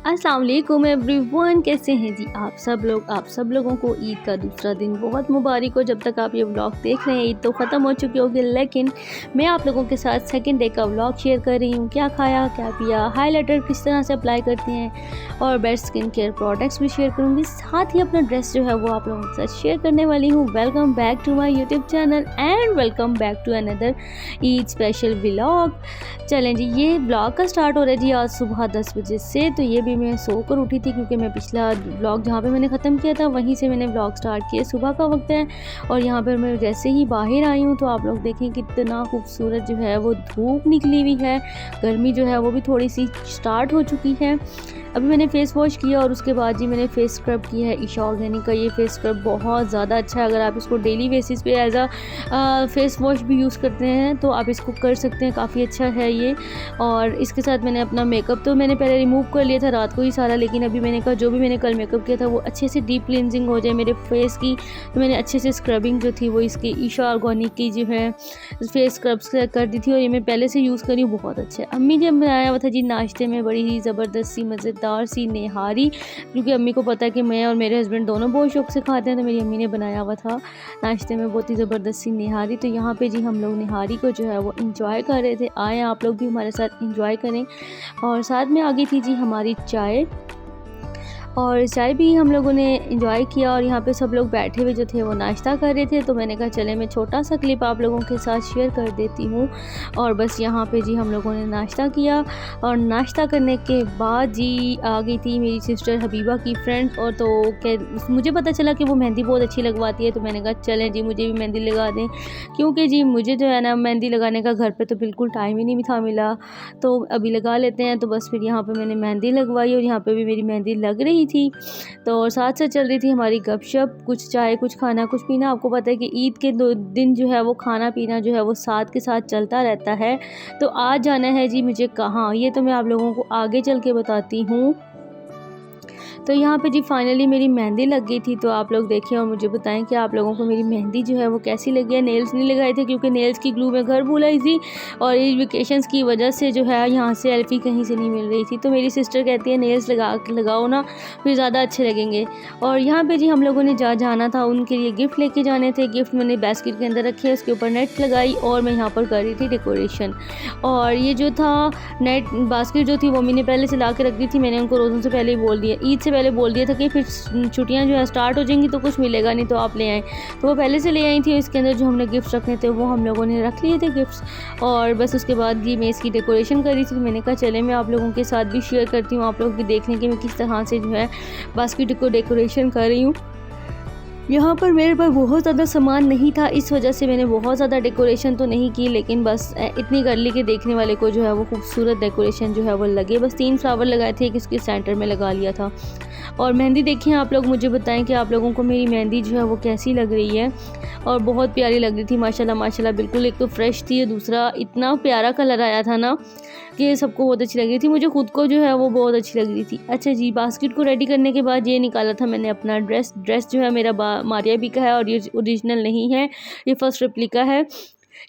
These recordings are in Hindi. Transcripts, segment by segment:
अस्सलाम वालेकुम एवरीवन, कैसे हैं जी आप सब लोगों को ईद का दूसरा दिन बहुत मुबारक हो। जब तक आप ये व्लॉग देख रहे हैं ईद तो ख़त्म हो चुकी होगी, लेकिन मैं आप लोगों के साथ सेकंड डे का व्लॉग शेयर कर रही हूँ। क्या खाया क्या पिया, हाइलाइटर किस तरह से अप्लाई करते हैं और बेस्ट स्किन केयर प्रोडक्ट्स भी शेयर करूँगी। साथ ही अपना ड्रेस जो है वो आप लोगों के साथ शेयर करने वाली हूँ। Welcome back to my YouTube channel and welcome back to another Eid special vlog. चलें जी, ये व्लॉग का स्टार्ट हो रहा है जी आज सुबह 10 बजे से। तो ये भी मैं सोकर उठी थी क्योंकि मैं पिछला व्लॉग जहाँ पे मैंने ख़त्म किया था वहीं से मैंने व्लॉग स्टार्ट किया। सुबह का वक्त है और यहाँ पर मैं जैसे ही बाहर आई हूँ तो आप लोग देखें कितना खूबसूरत जो है वो धूप निकली हुई है। गर्मी जो है वो भी थोड़ी सी स्टार्ट हो चुकी है। अभी मैंने फ़ेस वॉश किया और उसके बाद जी मैंने फ़ेस स्क्रब किया है ईशा ऑर्गेनिक का। ये फ़ेस स्क्रब बहुत ज़्यादा अच्छा है। अगर आप इसको डेली बेसिस पे एज फेस वॉश भी यूज़ करते हैं तो आप इसको कर सकते हैं, काफ़ी अच्छा है ये। और इसके साथ मैंने अपना मेकअप तो मैंने पहले रिमूव कर लिया था रात को ही सारा, लेकिन अभी मैंने कहा जो भी मैंने कल मेकअप किया था वो अच्छे से डीप क्लिनजिंग हो जाए मेरे फेस की, तो मैंने अच्छे से स्क्रबिंग जो थी वो इसकी ईशा ऑर्गेनिक की जो है फेस स्क्रब्स कर दी थी और ये मैं पहले से यूज़ करी हूँ, बहुत अच्छा है। अम्मी ने बनाया हुआ था जी नाश्ते में बड़ी ही ज़बरदस्त सी मज़ेदार सी निहारी, क्योंकि अम्मी को पता है कि मैं और मेरे हस्बैंड दोनों बहुत शौक से खाते हैं, तो मेरी अम्मी ने बनाया हुआ था नाश्ते में बहुत ही ज़बरदस्त सी निहारी। तो यहाँ पे जी हम लोग निहारी को जो है वो इंजॉय कर रहे थे। आए आप लोग भी हमारे साथ इंजॉय करें। और साथ में आ गई थी जी हमारी चाय, और चाय भी हम लोगों ने इंजॉय किया। और यहाँ पे सब लोग बैठे हुए जो थे वो नाश्ता कर रहे थे, तो मैंने कहा चले मैं छोटा सा क्लिप आप लोगों के साथ शेयर कर देती हूँ। और बस यहाँ पे जी हम लोगों ने नाश्ता किया और नाश्ता करने के बाद जी आ गई थी मेरी सिस्टर हबीबा की फ्रेंड। और तो मुझे पता चला कि वो मेहंदी बहुत अच्छी लगवाती है, तो मैंने कहा चलें जी मुझे भी मेहंदी लगा दें, क्योंकि जी मुझे जो है ना मेहंदी लगाने का घर पर तो बिल्कुल टाइम ही नहीं था मिला, तो अभी लगा लेते हैं। तो बस फिर यहाँ पर मैंने मेहंदी लगवाई और यहाँ पर भी मेरी मेहंदी लग रही थी। तो और साथ साथ चल रही थी हमारी गपशप, कुछ चाय कुछ खाना कुछ पीना। आपको पता है कि ईद के 2 दिन जो है वो खाना पीना जो है वो साथ के साथ चलता रहता है। तो आज जाना है जी मुझे कहाँ, ये तो मैं आप लोगों को आगे चल के बताती हूँ। तो यहाँ पे जी फाइनली मेरी मेहंदी लग गई थी। तो आप लोग देखें और मुझे बताएं कि आप लोगों को मेरी मेहंदी जो है वो कैसी लगी है। नेल्स नहीं लगाए थे क्योंकि नेल्स की ग्लू मैं घर भूल आई थी और ये वेकेशंस की वजह से जो है यहाँ से एल्फी कहीं से नहीं मिल रही थी। तो मेरी सिस्टर कहती है नेल्स लगाओ ना, फिर ज़्यादा अच्छे लगेंगे। और यहाँ पर जी हम लोगों ने जाना था, उनके लिए गिफ्ट लेके जाने थे। गिफ्ट मैंने बास्केट के अंदर रखे, उसके ऊपर नेट लगाई और मैं यहाँ पर कर रही थी डेकोरेशन। और ये जो था नेट बास्केट जो थी वो मैंने पहले से ला के रख दी थी। मैंने उनको रोज़ों से पहले ही बोल दिया, ईद से पहले बोल दिया था कि फिर छुट्टियां जो है स्टार्ट हो जाएंगी तो कुछ मिलेगा नहीं, तो आप ले आएँ। तो वो पहले से ले आई थी। इसके अंदर जो हमने गिफ्ट रखने थे वो हम लोगों ने रख लिए थे गिफ्ट्स। और बस उसके बाद ये मैं इसकी डेकोरेशन कर रही थी। मैंने कहा चले मैं आप लोगों के साथ भी शेयर करती हूँ, आप लोग भी देख लें कि मैं किस तरह से जो है बास्केट को डेकोरेशन कर रही हूँ। यहाँ पर मेरे पास बहुत ज़्यादा सामान नहीं था, इस वजह से मैंने बहुत ज़्यादा डेकोरेशन तो नहीं की, लेकिन बस इतनी कर ली कि देखने वाले को जो है वो खूबसूरत डेकोरेशन जो है वो लगे। बस 3 फ्लावर लगाए थे, एक इसके सेंटर में लगा लिया था। और मेहंदी देखिए आप लोग, मुझे बताएं कि आप लोगों को मेरी मेहंदी जो है वो कैसी लग रही है। और बहुत प्यारी लग रही थी माशाल्लाह माशाल्लाह, बिल्कुल एक तो फ्रेश थी, दूसरा इतना प्यारा कलर आया था ना कि सबको बहुत अच्छी लग रही थी, मुझे खुद को जो है वो बहुत अच्छी लग रही थी। अच्छा जी, बास्केट को रेडी करने के बाद ये निकाला था मैंने अपना ड्रेस जो है मेरा मारिया बी का है और ये ओरिजिनल नहीं है, ये फर्स्ट रेप्लिका है।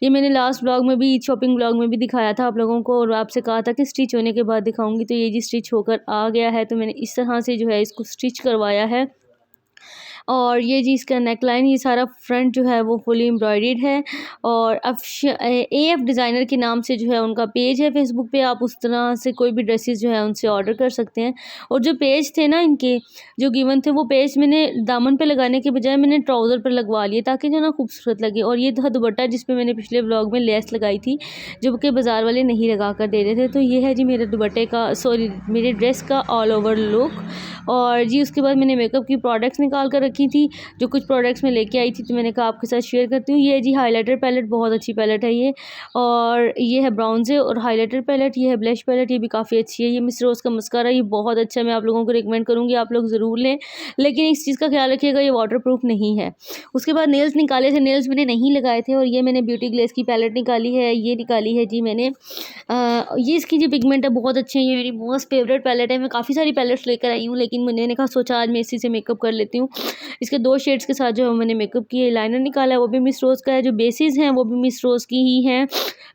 ये मैंने लास्ट व्लॉग में भी, शॉपिंग व्लॉग में भी दिखाया था आप लोगों को और आपसे कहा था कि स्टिच होने के बाद दिखाऊंगी। तो ये जी स्टिच होकर आ गया है, तो मैंने इस तरह से जो है इसको स्टिच करवाया है। और ये जी इसका नेक लाइन, ये सारा फ्रंट जो है वो फुली एम्ब्रॉयडर्ड है। और AF डिज़ाइनर के नाम से जो है उनका पेज है फेसबुक पे, आप उस तरह से कोई भी ड्रेसेस जो है उनसे ऑर्डर कर सकते हैं। और जो पेज थे ना इनके जो गिवन थे, वो पेज मैंने दामन पे लगाने के बजाय मैंने ट्राउज़र पर लगवा लिए ताकि जो ना खूबसूरत लगे। और ये था दुपट्टा जिस पे मैंने पिछले ब्लॉग में लेस लगाई थी, जो कि बाज़ार वाले नहीं लगा कर दे रहे थे। तो ये है जी मेरे दुपट्टे का, सॉरी मेरे ड्रेस का ऑल ओवर लुक। और जी उसके बाद मैंने मेकअप की प्रोडक्ट्स निकाल कर रखी थी, जो कुछ प्रोडक्ट्स मैं लेके आई थी, तो मैंने कहा आपके साथ शेयर करती हूँ। ये जी हाइलाइटर पैलेट, बहुत अच्छी पैलेट है ये। और ये है ब्राउन्ज़े और हाइलाइटर पैलेट, ये है ब्लश पैलेट, ये भी काफ़ी अच्छी है। ये मिस रोज़ का मस्कारा, ये बहुत अच्छा है, मैं आप लोगों को रिकमेंड करूँगी, आप लोग ज़रूर लें, लेकिन इस चीज़ का ख्याल रखिएगा ये वाटर प्रूफ नहीं है। उसके बाद नेल्स निकाले थे, नेल्स मैंने नहीं लगाए थे। और ये मैंने ब्यूटी ग्लेस की पैलेट निकाली है, ये निकाली है जी मैंने। ये इसकी जो पिगमेंट है बहुत अच्छे हैं, ये मेरी मोस्ट फेवरेट पैलेट है। मैं काफ़ी सारी पैलेट्स लेकर आई हूँ, लेकिन मैंने कहा सोचा आज मैं इसी से मेकअप कर लेती हूँ। इसके 2 शेड्स के साथ जो है मैंने मेकअप किया, लाइनर निकाला है वो भी मिस रोज़ का है, जो बेसिस हैं वो भी मिस रोज़ की ही हैं।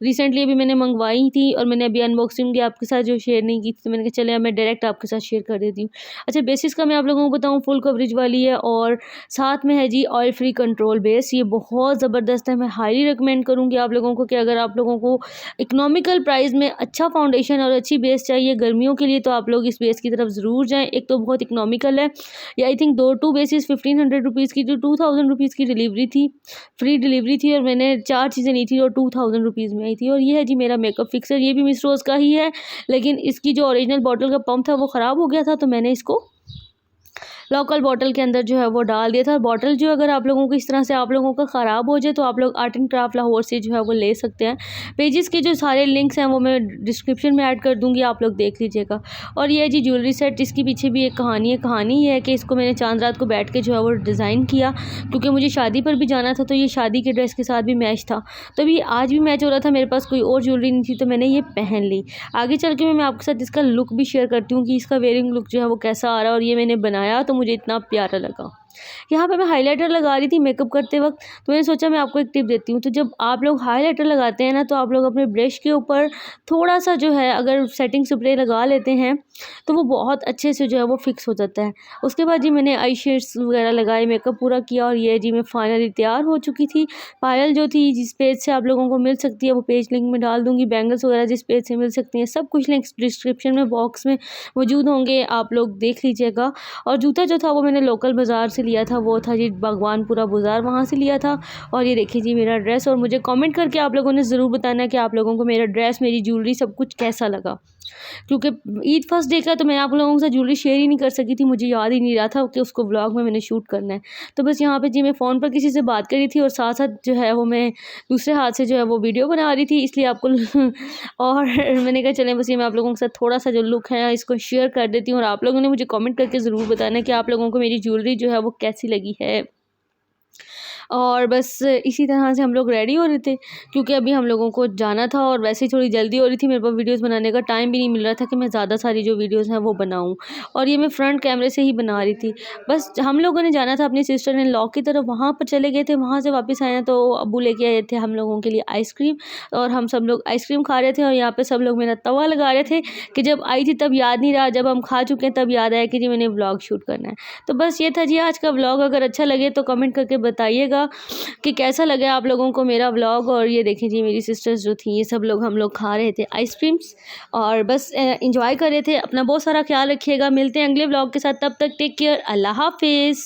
रिसेंटली अभी मैंने मंगवाई थी और मैंने अभी अनबॉक्सिंग की आपके साथ जो शेयर नहीं की थी, तो मैंने कहा चले अब मैं डायरेक्ट आपके साथ शेयर कर देती हूँ। अच्छा, बेसिस का मैं आप लोगों को बताऊँ, फुल कवरेज वाली है और साथ में है जी ऑयल फ्री कंट्रोल बेस। ये बहुत ज़बरदस्त है, मैं हाईली रिकमेंड करूँगी आप लोगों को कि अगर आप लोगों को इकोनॉमिकल प्राइस में अच्छा फाउंडेशन और अच्छी बेस चाहिए गर्मियों के लिए, तो आप लोग इस बेस की तरफ ज़रूर जाएँ। एक तो बहुत इकोनॉमिकल है, ये आई थिंक 2 बेसिस 1500 रुपीज़ की, जो 2000 रुपीज़ की डिलीवरी थी, फ्री डिलीवरी थी, और मैंने 4 चीज़ें ली थी और 2000 रुपीज़ में आई थी। और ये है जी मेरा मेकअप फिक्सर, ये भी मिस रोज़ का ही है, लेकिन इसकी जो ओरिजिनल बॉटल का पंप था वो ख़राब हो गया था, तो मैंने इसको लोकल बॉटल के अंदर जो है वो डाल दिया था। बॉटल जो अगर आप लोगों को इस तरह से आप लोगों का ख़राब हो जाए तो आप लोग आर्ट एंड क्राफ्ट लाहौर से जो है वो ले सकते हैं। पेजेस के जो सारे लिंक्स हैं वो मैं डिस्क्रिप्शन में ऐड कर दूँगी, आप लोग देख लीजिएगा। और ये है जी ज्वेलरी सेट, इसके पीछे भी एक कहानी है। कहानी ये है कि इसको मैंने चांद रात को बैठ के जो है वो डिज़ाइन किया, क्योंकि मुझे शादी पर भी जाना था, तो ये शादी के ड्रेस के साथ भी मैच था। तो अभी आज भी मैच हो रहा था, मेरे पास कोई और ज्वेलरी नहीं थी, तो मैंने ये पहन ली। आगे चल के मैं आपके साथ इसका लुक भी शेयर करती हूँ कि इसका वेयरिंग लुक जो है वो कैसा आ रहा है, और ये मैंने बनाया तो मुझे इतना प्यारा लगा। यहाँ पे मैं हाइलाइटर लगा रही थी मेकअप करते वक्त, तो मैंने सोचा मैं आपको एक टिप देती हूँ। तो जब आप लोग हाइलाइटर लगाते हैं ना, तो आप लोग अपने ब्रश के ऊपर थोड़ा सा जो है अगर सेटिंग स्प्रे लगा लेते हैं तो वो बहुत अच्छे से जो है वो फिक्स हो जाता है। उसके बाद जी मैंने आई शेड्स वगैरह लगाए, मेकअप पूरा किया, और ये जी मैं फाइनली तैयार हो चुकी थी। पायल जो थी जिस पेज से आप लोगों को मिल सकती है वो पेज लिंक में डाल दूँगी, बैंगल्स वगैरह जिस पेज से मिल सकती हैं सब कुछ लिंक्स डिस्क्रिप्शन में बॉक्स में मौजूद होंगे, आप लोग देख लीजिएगा। और जूता जो था वो मैंने लोकल बाज़ार से लिया था, वो था जी भगवानपुरा बाज़ार, वहाँ से लिया था। और ये देखिए जी मेरा ड्रेस, और मुझे कमेंट करके आप लोगों ने ज़रूर बताना कि आप लोगों को मेरा ड्रेस, मेरी ज्वेलरी सब कुछ कैसा लगा। क्योंकि ईद फर्स्ट डे का तो मैं आप लोगों के साथ ज्वेलरी शेयर ही नहीं कर सकी थी, मुझे याद ही नहीं रहा था कि उसको व्लॉग में मैंने शूट करना है। तो बस यहाँ पे जी मैं फ़ोन पर किसी से बात कर रही थी और साथ साथ जो है वो मैं दूसरे हाथ से जो है वो वीडियो बना रही थी, इसलिए आपको और मैंने कहा चलें बस ये मैं आप लोगों के साथ थोड़ा सा जो लुक है इसको शेयर कर देती हूँ, और आप लोगों ने मुझे कमेंट करके ज़रूर बताना कि आप लोगों को मेरी ज्वेलरी जो है वो कैसी लगी है। और बस इसी तरह से हम लोग रेडी हो रहे थे, क्योंकि अभी हम लोगों को जाना था और वैसे ही थोड़ी जल्दी हो रही थी, मेरे पास वीडियोस बनाने का टाइम भी नहीं मिल रहा था कि मैं ज़्यादा सारी जो वीडियोस हैं वो बनाऊं। और ये मैं फ्रंट कैमरे से ही बना रही थी। बस हम लोगों ने जाना था अपनी सिस्टर इन लॉ की तरफ, वहाँ पर चले गए थे। वहाँ से वापस आए तो अब्बू लेके आए थे हम लोगों के लिए आइसक्रीम, और हम सब लोग आइसक्रीम खा रहे थे। और यहाँ पर सब लोग मेरा तवा लगा रहे थे कि जब आई थी तब याद नहीं रहा, जब हम खा चुके हैं तब याद आया कि जी मैंने व्लॉग शूट करना है। तो बस ये था जी आज का व्लॉग। अगर अच्छा लगे तो कमेंट करके बताइएगा कि कैसा लगा आप लोगों को मेरा व्लॉग। और ये देखिए जी मेरी सिस्टर्स जो थी, ये सब लोग हम लोग खा रहे थे आइसक्रीम्स और बस एंजॉय कर रहे थे। अपना बहुत सारा ख्याल रखिएगा, मिलते हैं अगले व्लॉग के साथ, तब तक टेक केयर, अल्लाह हाफिज़।